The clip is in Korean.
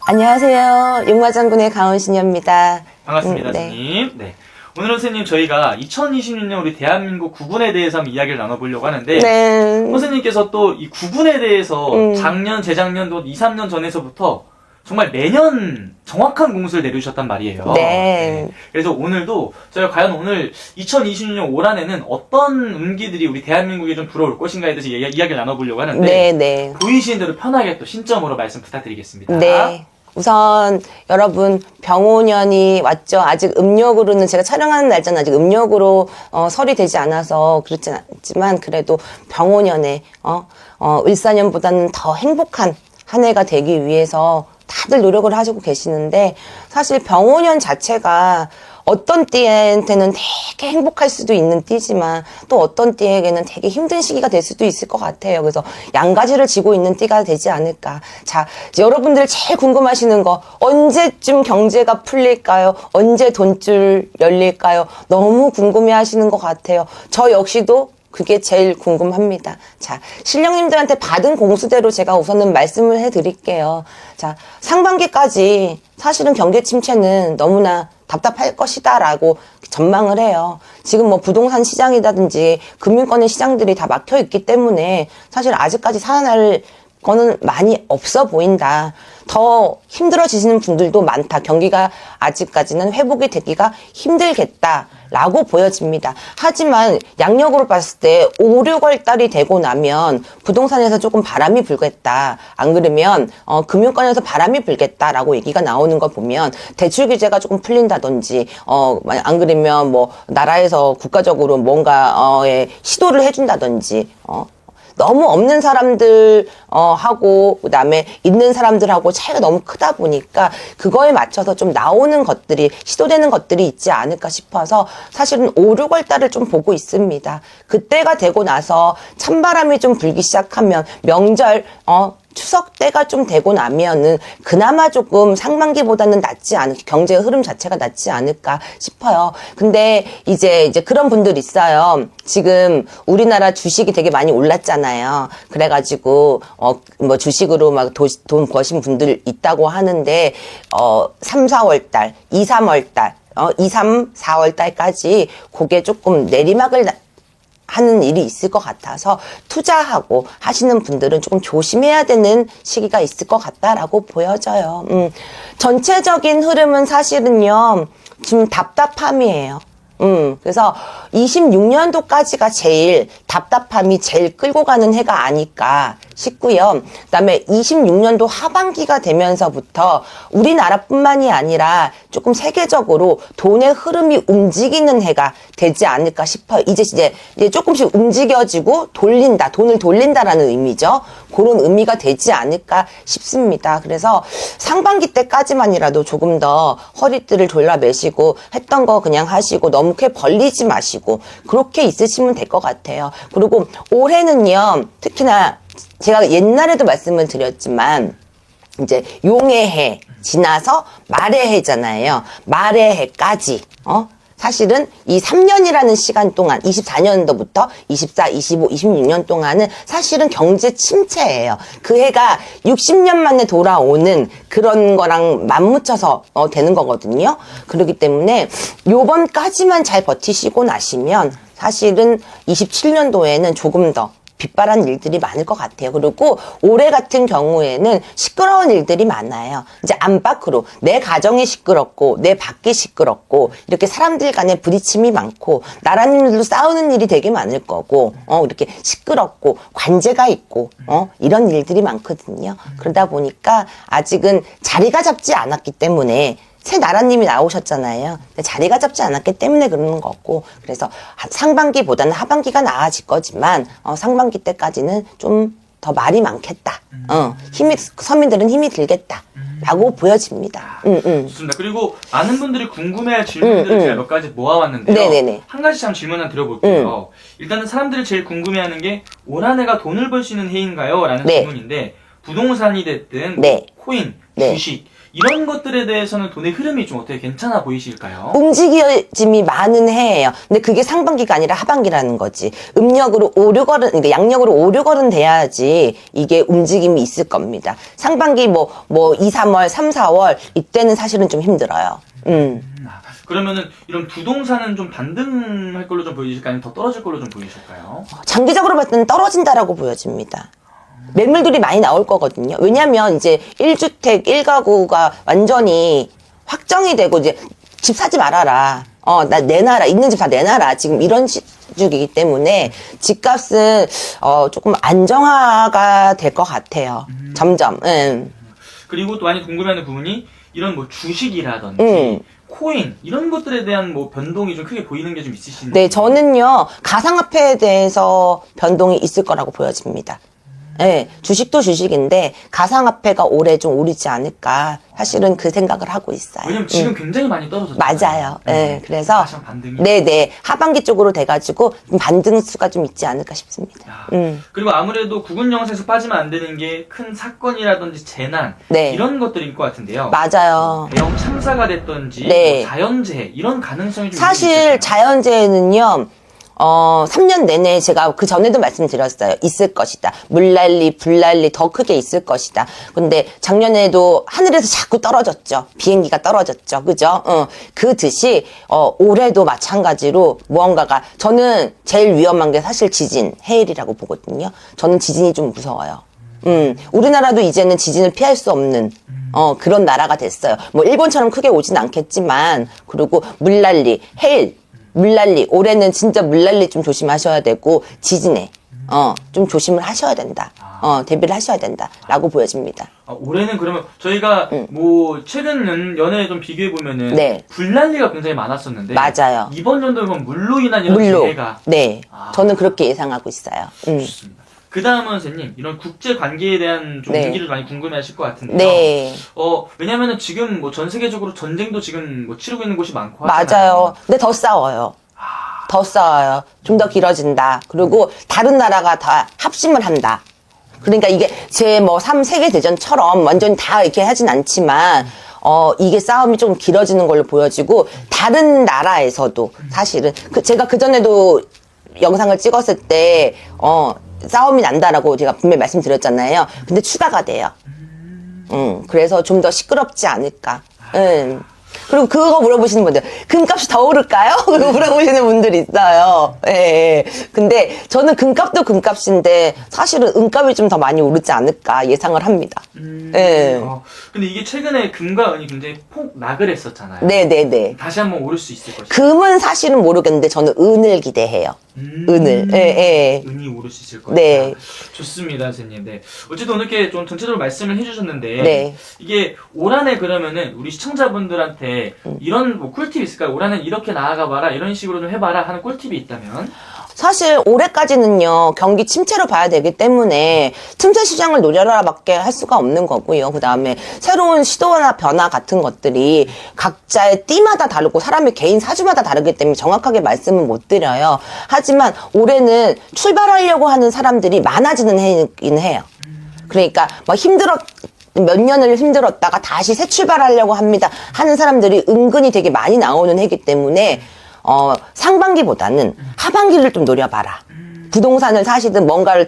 안녕하세요. 용마장군의 가은신여입니다. 반갑습니다, 네. 선생님. 네. 오늘은 선생님 저희가 2026년 우리 대한민국 구군에 대해서 한번 이야기를 나눠보려고 하는데 네. 선생님께서 또 이 구군에 대해서 작년, 재작년, 또 2, 3년 전에서부터 정말 매년 정확한 공수를 내려주셨단 말이에요. 네. 그래서 오늘도 저희가 과연 오늘 2026년 올 한해는 어떤 운기들이 우리 대한민국에 좀 불어올 것인가에 대해서 이야기를 나눠보려고 하는데 네. 보이시는 대로 편하게 또 신점으로 말씀 부탁드리겠습니다. 네. 우선 여러분 병오년이 왔죠. 아직 음력으로는 제가 촬영하는 날짜는 아직 음력으로 설이 되지 않아서 그렇진 않지만 그래도 병오년에 을사년보다는 더 행복한 한 해가 되기 위해서 다들 노력을 하시고 계시는데 사실 병오년 자체가 어떤 띠한테는 되게 행복할 수도 있는 띠지만 또 어떤 띠에게는 되게 힘든 시기가 될 수도 있을 것 같아요. 그래서 양가지를 지고 있는 띠가 되지 않을까. 자, 이제 여러분들 제일 궁금하시는 거 언제쯤 경제가 풀릴까요? 언제 돈줄 열릴까요? 너무 궁금해 하시는 것 같아요. 저 역시도 그게 제일 궁금합니다. 자, 신령님들한테 받은 공수대로 제가 우선은 말씀을 해드릴게요. 자, 상반기까지 사실은 경기 침체는 너무나 답답할 것이다 라고 전망을 해요. 지금 뭐 부동산 시장이라든지 금융권의 시장들이 다 막혀 있기 때문에 사실 아직까지 살아날 거는 많이 없어 보인다. 더 힘들어지시는 분들도 많다. 경기가 아직까지는 회복이 되기가 힘들겠다라고 보여집니다. 하지만 양력으로 봤을 때 5, 6월 달이 되고 나면 부동산에서 조금 바람이 불겠다. 안 그러면 금융권에서 바람이 불겠다라고 얘기가 나오는 거 보면 대출 규제가 조금 풀린다든지 안 그러면 뭐 나라에서 국가적으로 뭔가에 시도를 해준다든지 너무 없는 사람들 하고 그다음에 있는 사람들하고 차이가 너무 크다 보니까 그거에 맞춰서 좀 나오는 것들이 시도되는 것들이 있지 않을까 싶어서 사실은 5, 6월 달을 좀 보고 있습니다. 그때가 되고 나서 찬바람이 좀 불기 시작하면 명절 추석 때가 좀 되고 나면은 그나마 조금 상반기보다는 낫지 않을까, 경제의 흐름 자체가 낫지 않을까 싶어요. 근데 이제 그런 분들 있어요. 지금 우리나라 주식이 되게 많이 올랐잖아요. 그래가지고 뭐 주식으로 막 돈 버신 분들 있다고 하는데 3, 4월 달, 2, 3월 달, 2, 3, 4월 달까지 그게 조금 내리막을 하는 일이 있을 것 같아서 투자하고 하시는 분들은 조금 조심해야 되는 시기가 있을 것 같다라고 보여져요. 전체적인 흐름은 사실은요, 지금 답답함이에요. 그래서 26년도까지가 제일 답답함이 제일 끌고 가는 해가 아닐까 싶고요. 그다음에 26년도 하반기가 되면서부터 우리나라뿐만이 아니라 조금 세계적으로 돈의 흐름이 움직이는 해가 되지 않을까 싶어요. 이제 조금씩 움직여지고 돈을 돌린다라는 의미죠. 그런 의미가 되지 않을까 싶습니다. 그래서 상반기 때까지만이라도 조금 더 허리띠를 졸라매시고 했던 거 그냥 하시고 너무 크게 벌리지 마시고 그렇게 있으시면 될 것 같아요. 그리고 올해는요, 특히나 제가 옛날에도 말씀을 드렸지만 이제 용의 해 지나서 말의 해잖아요. 말의 해까지 사실은 이 3년이라는 시간 동안 24년도부터 24, 25, 26년 동안은 사실은 경제 침체예요. 그 해가 60년 만에 돌아오는 그런 거랑 맞붙여서 되는 거거든요. 그렇기 때문에 요번까지만 잘 버티시고 나시면 사실은 27년도에는 조금 더 빗바란 일들이 많을 것 같아요. 그리고 올해 같은 경우에는 시끄러운 일들이 많아요. 이제 안팎으로 내 가정이 시끄럽고 내 밖이 시끄럽고 이렇게 사람들 간에 부딪힘이 많고 나라님들도 싸우는 일이 되게 많을 거고 이렇게 시끄럽고 관제가 있고 이런 일들이 많거든요. 그러다 보니까 아직은 자리가 잡지 않았기 때문에 새 나라님이 나오셨잖아요. 자리가 잡지 않았기 때문에 그러는 거고, 그래서 상반기보다는 하반기가 나아질 거지만 상반기 때까지는 좀 더 말이 많겠다. 서민들은 힘이 들겠다라고 보여집니다. 좋습니다. 그리고 많은 분들이 궁금해할 질문들을 제가 몇 가지 모아왔는데요. 네네네. 한 가지 참 질문 하나 드려볼게요. 일단은 사람들이 제일 궁금해하는 게 올 한 해가 돈을 벌 수 있는 해인가요? 라는 네. 질문인데 부동산이 됐든 네. 코인, 네. 주식 이런 것들에 대해서는 돈의 흐름이 좀 어떻게 괜찮아 보이실까요? 움직임이 많은 해예요. 근데 그게 상반기가 아니라 하반기라는 거지. 음력으로 5, 6월은, 그러니까 양력으로 5, 6월은 돼야지 이게 움직임이 있을 겁니다. 상반기 2, 3월, 3, 4월 이때는 사실은 좀 힘들어요. 그러면은 이런 부동산은 좀 반등할 걸로 좀 보이실까요? 아니면 더 떨어질 걸로 좀 보이실까요? 장기적으로 봤을 때는 떨어진다라고 보여집니다. 매물들이 많이 나올 거거든요. 왜냐면 이제 1주택 1가구가 완전히 확정이 되고 이제 집 사지 말아라. 나 내놔라. 있는 집 다 내놔라. 지금 이런 시국이기 때문에 집값은 조금 안정화가 될 것 같아요. 점점. 그리고 또 많이 궁금해하는 부분이 이런 뭐 주식이라든지 코인 이런 것들에 대한 뭐 변동이 좀 크게 보이는 게 좀 있으신지. 네, 저는요 가상화폐에 대해서 변동이 있을 거라고 보여집니다. 네, 주식도 주식인데 가상화폐가 올해 좀 오르지 않을까 사실은 그 생각을 하고 있어요. 왜냐면 지금 굉장히 많이 떨어졌잖아요. 맞아요. 네, 그래서 다시 한번 반등이. 네네 하반기 쪽으로 돼가지고 반등수가 좀 있지 않을까 싶습니다. 그리고 아무래도 구군 영상에서 빠지면 안 되는 게 큰 사건이라든지 재난 네. 이런 것들일 것 같은데요. 맞아요. 대형 참사가 됐던지 네. 뭐 자연재해 이런 가능성이 좀 사실 있을까요? 자연재해는요. 3년 내내 제가 그 전에도 말씀드렸어요. 있을 것이다. 물난리, 불난리 더 크게 있을 것이다. 근데 작년에도 하늘에서 자꾸 떨어졌죠. 비행기가 떨어졌죠. 그죠? 그 듯이, 올해도 마찬가지로 무언가가, 저는 제일 위험한 게 사실 지진, 해일이라고 보거든요. 저는 지진이 좀 무서워요. 우리나라도 이제는 지진을 피할 수 없는, 그런 나라가 됐어요. 뭐, 일본처럼 크게 오진 않겠지만, 그리고 물난리, 해일, 물난리, 올해는 진짜 물난리 좀 조심하셔야 되고, 지진에, 좀 조심을 하셔야 된다. 대비를 하셔야 된다. 라고 보여집니다. 올해는 그러면 저희가 뭐 최근 연애에 좀 비교해 보면은 네. 불난리가 굉장히 많았었는데 맞아요. 이번 연도는 물로 인한 이런 물로. 재해가 네. 저는 그렇게 예상하고 있어요. 좋습니다. 그 다음은 선생님 이런 국제 관계에 대한 좀 네. 얘기를 많이 궁금해하실 것 같은데요. 네. 왜냐면은 지금 뭐 전 세계적으로 전쟁도 지금 뭐 치르고 있는 곳이 많고 맞아요. 하잖아요. 근데 더 싸워요. 더 싸워요. 좀 더 길어진다. 그리고 다른 나라가 다 합심을 한다. 그러니까 이게 제 뭐 3세계 대전처럼 완전히 다 이렇게 하진 않지만 이게 싸움이 좀 길어지는 걸로 보여지고 다른 나라에서도 사실은 제가 그전에도 영상을 찍었을 때 싸움이 난다라고 제가 분명히 말씀드렸잖아요. 근데 추가가 돼요. 그래서 좀 더 시끄럽지 않을까. 그리고 그거 물어보시는 분들, 금값이 더 오를까요? 그거 물어보시는 분들이 있어요. 예. 근데 저는 금값도 금값인데 사실은 은값이 좀 더 많이 오르지 않을까 예상을 합니다. 예. 근데 이게 최근에 금과 은이 굉장히 폭락을 했었잖아요. 네네네. 다시 한번 오를 수 있을 것이다. 금은 사실은 모르겠는데 저는 은을 기대해요. 은을. 예. 은이 오를 수 있을 거다. 네. 좋습니다, 선생님. 네. 어쨌든 오늘 이렇게 좀 전체적으로 말씀을 해주셨는데 네. 이게 올 한해 그러면은 우리 시청자분들한테 이런 뭐 꿀팁이 있을까요? 올 한해 이렇게 나아가봐라, 이런 식으로 좀 해봐라 하는 꿀팁이 있다면? 사실 올해까지는요 경기 침체로 봐야 되기 때문에 틈새 시장을 노려라밖에 할 수가 없는 거고요. 그 다음에 새로운 시도나 변화 같은 것들이 각자의 띠마다 다르고 사람의 개인 사주마다 다르기 때문에 정확하게 말씀은 못 드려요. 하지만 올해는 출발하려고 하는 사람들이 많아지는 해이긴 해요. 그러니까 막 몇 년을 힘들었다가 다시 새 출발하려고 합니다 하는 사람들이 은근히 되게 많이 나오는 해이기 때문에 상반기보다는 하반기를 좀 노려봐라. 부동산을 사시든 뭔가를